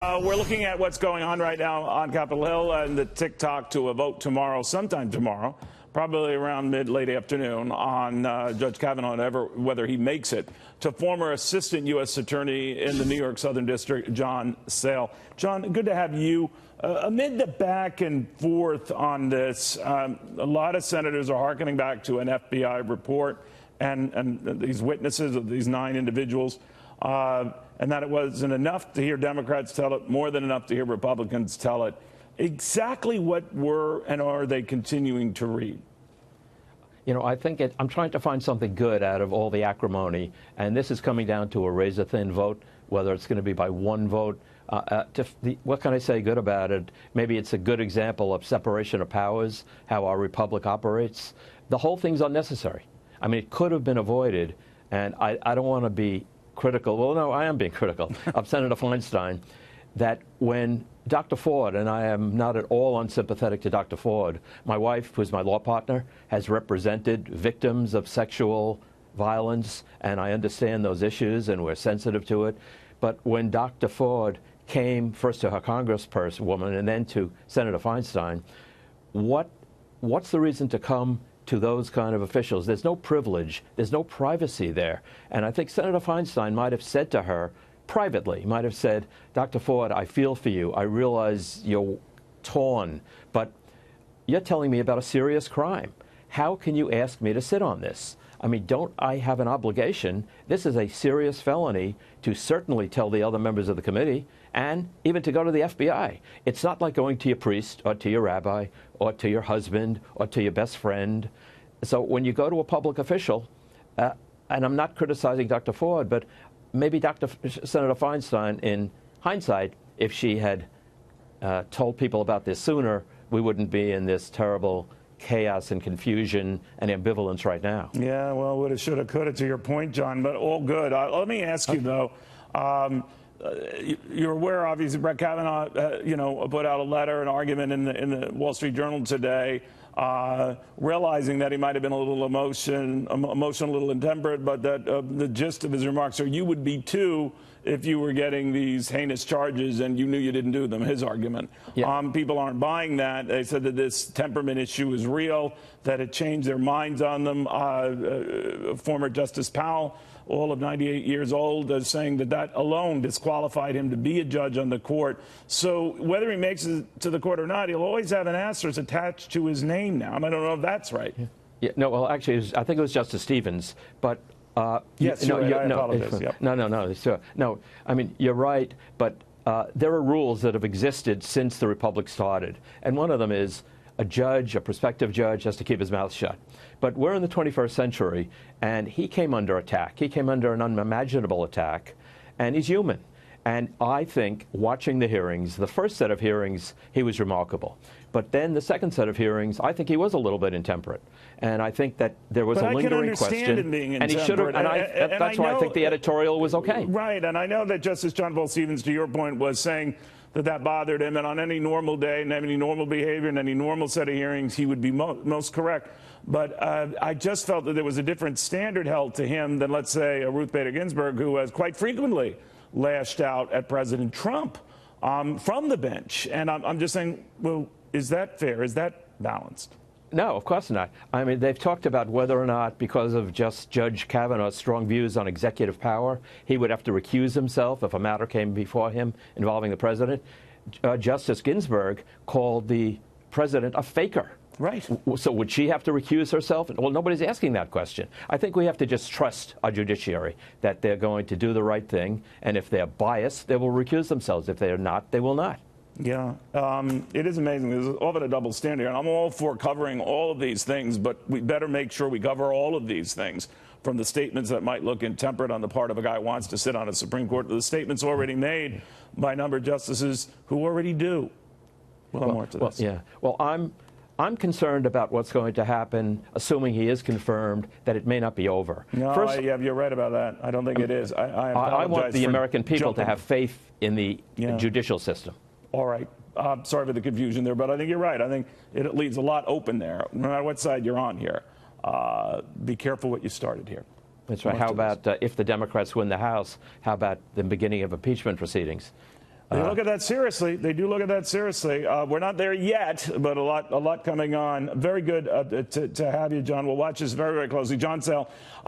We're looking at what's going on right now on Capitol Hill and the tick-tock to a vote tomorrow, sometime tomorrow, probably around late afternoon, on Judge Kavanaugh, whether he makes it, to former Assistant U.S. Attorney in the New York Southern District, Jon Sale. John, good to have you. Amid the back and forth on this, a lot of senators are hearkening back to an FBI report and these witnesses of these 9 individuals. And that it wasn't enough to hear Democrats tell it, more than enough to hear Republicans tell it. Exactly what were and are they continuing to read? You know, I think I'm trying to find something good out of all the acrimony, and this is coming down to a razor-thin vote, whether it's going to be by 1 vote. What can I say good about it? Maybe it's a good example of separation of powers, how our republic operates. The whole thing's unnecessary. I mean, it could have been avoided, and I don't want to be critical, well, no, I am being critical, of Senator Feinstein, that when Dr. Ford, and I am not at all unsympathetic to Dr. Ford, my wife, who's my law partner, has represented victims of sexual violence, and I understand those issues, and we're sensitive to it. But when Dr. Ford came first to her congresswoman and then to Senator Feinstein, what's the reason to come to those kind of officials? There's no privilege. There's no privacy there. And I think Senator Feinstein might have said to her privately, might have said, Dr. Ford, I feel for you. I realize you're torn, but you're telling me about a serious crime. How can you ask me to sit on this? I mean, don't I have an obligation? This is a serious felony to certainly tell the other members of the committee and even to go to the FBI. It's not like going to your priest or to your rabbi or to your husband or to your best friend. So when you go to a public official, and I'm not criticizing Dr. Ford, but maybe Senator Feinstein, in hindsight, if she had told people about this sooner, we wouldn't be in this terrible chaos and confusion and ambivalence right now. Yeah, well, woulda, shoulda, coulda, to your point, John, but all good. Let me ask you, though, you're aware, obviously, Brett Kavanaugh, put out a letter, an argument in the Wall Street Journal today, realizing that he might have been a little emotional, a little intemperate, but that the gist of his remarks are you would be too if you were getting these heinous charges and you knew you didn't do them, his argument. Yeah. People aren't buying that. They said that this temperament issue is real, that it changed their minds on them. Former Justice Powell, all of 98 years old, is saying that alone disqualified him to be a judge on the court. So whether he makes it to the court or not, he'll always have an asterisk attached to his name now. And I don't know if that's right. Yeah, no, well, actually, I think it was Justice Stevens, but yes, I apologize. Yep. No. I mean, you're right, but there are rules that have existed since the Republic started, and one of them is a prospective judge, has to keep his mouth shut. But we're in the 21st century, and he came under attack. He came under an unimaginable attack, and he's human. And I think, watching the hearings, the first set of hearings, he was remarkable. But then the second set of hearings, I think he was a little bit intemperate. And I think that there was a lingering question. Him being and he should have, that's why I think the editorial was okay. Right, and I know that Justice John Paul Stevens, to your point, was saying that bothered him, and on any normal day and any normal behavior and any normal set of hearings, he would be most correct. But I just felt that there was a different standard held to him than, let's say, a Ruth Bader Ginsburg, who has quite frequently lashed out at President Trump from the bench. And I'm just saying, well, is that fair? Is that balanced? No, of course not. I mean, they've talked about whether or not, because of just Judge Kavanaugh's strong views on executive power, he would have to recuse himself if a matter came before him involving the president. Justice Ginsburg called the president a faker. Right. So would she have to recuse herself? Well, nobody's asking that question. I think we have to just trust our judiciary that they're going to do the right thing, and if they're biased, they will recuse themselves. If they're not, they will not. Yeah, it is amazing. There's often a double standard, and I'm all for covering all of these things, but we better make sure we cover all of these things, from the statements that might look intemperate on the part of a guy who wants to sit on a Supreme Court to the statements already made by a number of justices who already do. Well, more to this. Yeah. Well, I'm concerned about what's going to happen, assuming he is confirmed, that it may not be over. No, you're right about that. I don't think it is. I want the American people to have faith in the judicial system. All right. Sorry for the confusion there, but I think you're right. I think it leaves a lot open there, no matter what side you're on here. Be careful what you started here. That's right. How about if the Democrats win the House, how about the beginning of impeachment proceedings? They look at that seriously. They do look at that seriously. We're not there yet, but a lot coming on. Very good to have you, John. We'll watch this very, very closely. Jon Sale.